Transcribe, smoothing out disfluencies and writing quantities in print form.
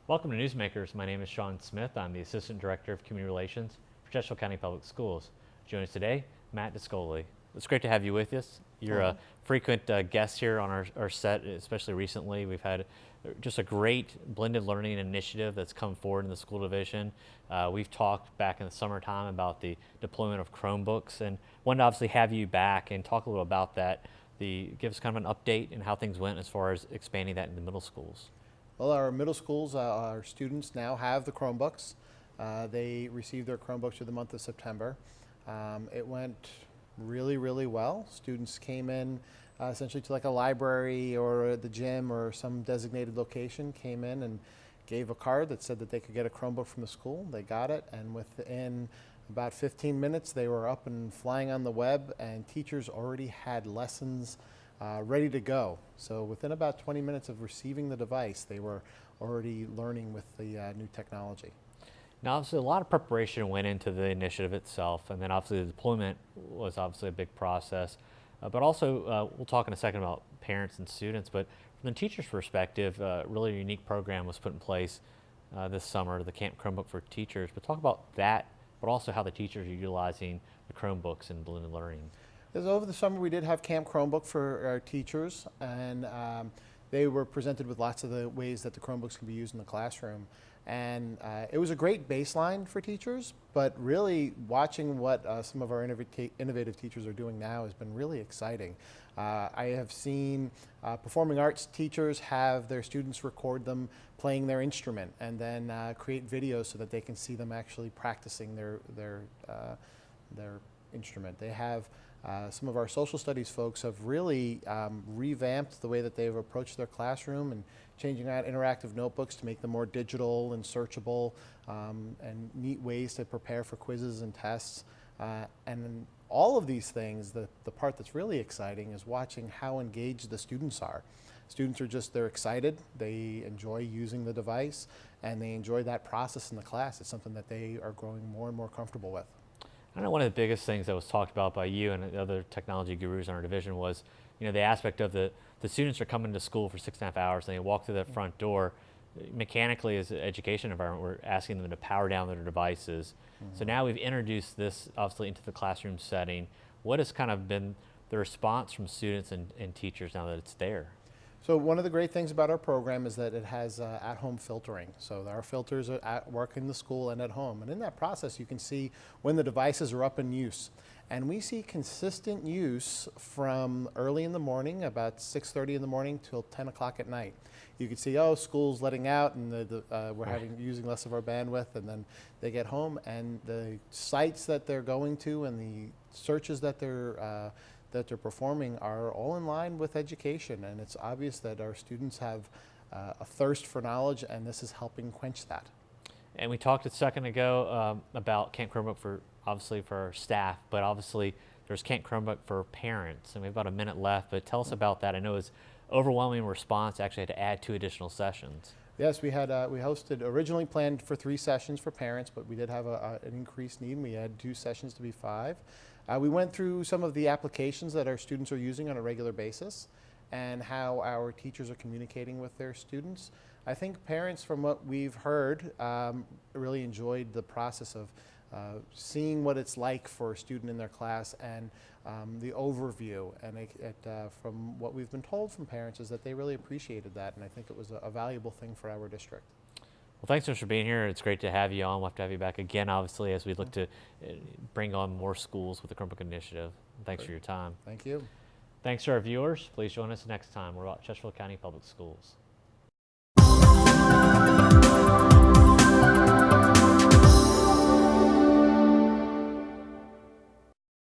Welcome to Newsmakers. My name is Sean Smith. I'm the Assistant Director of Community Relations for Chesterfield County Public Schools. Joining us today, Matt Dascoli. It's great to have you with us. You're a frequent guest here on our set, especially recently. We've had just a great blended learning initiative that's come forward in the school division. We've talked back in the summertime about the deployment of Chromebooks, and wanted to obviously have you back and talk a little about that. Give us kind of an update and how things went as far as expanding that in the middle schools. Well, our middle schools, our students now have the Chromebooks. They received their Chromebooks through the month of September. It went really well. Students came in essentially to like a library or the gym or some designated location, came in and gave a card that said that they could get a Chromebook from the school. They got it, and within about 15 minutes they were up and flying on the web, and teachers already had lessons ready to go. So within about 20 minutes of receiving the device, they were already learning with the new technology. Now, obviously, a lot of preparation went into the initiative itself, and then obviously the deployment was obviously a big process. But also, we'll talk in a second about parents and students, but from the teacher's perspective, really a unique program was put in place this summer, the Camp Chromebook for Teachers. But talk about that, but also how the teachers are utilizing the Chromebooks in blended learning. Over the summer, we did have Camp Chromebook for our teachers, and they were presented with lots of the ways that the Chromebooks can be used in the classroom. And it was a great baseline for teachers, but really watching what some of our innovative teachers are doing now has been really exciting. I have seen performing arts teachers have their students record them playing their instrument and then create videos so that they can see them actually practicing their instrument. They have some of our social studies folks have really revamped the way that they've approached their classroom and changing out interactive notebooks to make them more digital and searchable, and neat ways to prepare for quizzes and tests. And all of these things, the part that's really exciting is watching how engaged the students are. Students are they're excited, they enjoy using the device, and they enjoy that process in the class. It's something that they are growing more and more comfortable with. I know one of the biggest things that was talked about by you and the other technology gurus in our division was, the aspect of the students are coming to school for 6.5 hours and they walk through that front door. Mechanically, as an education environment, we're asking them to power down their devices. So now we've introduced this obviously into the classroom setting. What has kind of been the response from students and teachers now that it's there? So one of the great things about our program is that it has at-home filtering. So our filters are at work in the school and at home. And in that process, you can see when the devices are up in use. And we see consistent use from early in the morning, about 6:30 in the morning, till 10 o'clock at night. You can see, school's letting out and we're using less of our bandwidth, and then they get home and the sites that they're going to and the searches that they're performing are all in line with education, and it's obvious that our students have a thirst for knowledge, and this is helping quench that. And we talked a second ago about Camp Chromebook for our staff, but obviously there's Camp Chromebook for parents, and we have about a minute left, but tell us about that. I know it was overwhelming response, actually had to add 2 additional sessions. Yes, we hosted, originally planned for 3 sessions for parents, but we did have an increased need, and we had 2 sessions to be 5. We went through some of the applications that our students are using on a regular basis and how our teachers are communicating with their students. I think parents, from what we've heard, really enjoyed the process of seeing what it's like for a student in their class, and the overview. And from what we've been told from parents is that they really appreciated that, and I think it was a valuable thing for our district. Well, thanks so much for being here. It's great to have you on. We'll have to have you back again, obviously, as we look to bring on more schools with the Chromebook Initiative. Thanks for your time. Thank you. Thanks to our viewers. Please join us next time. We're about Chesterfield County Public Schools.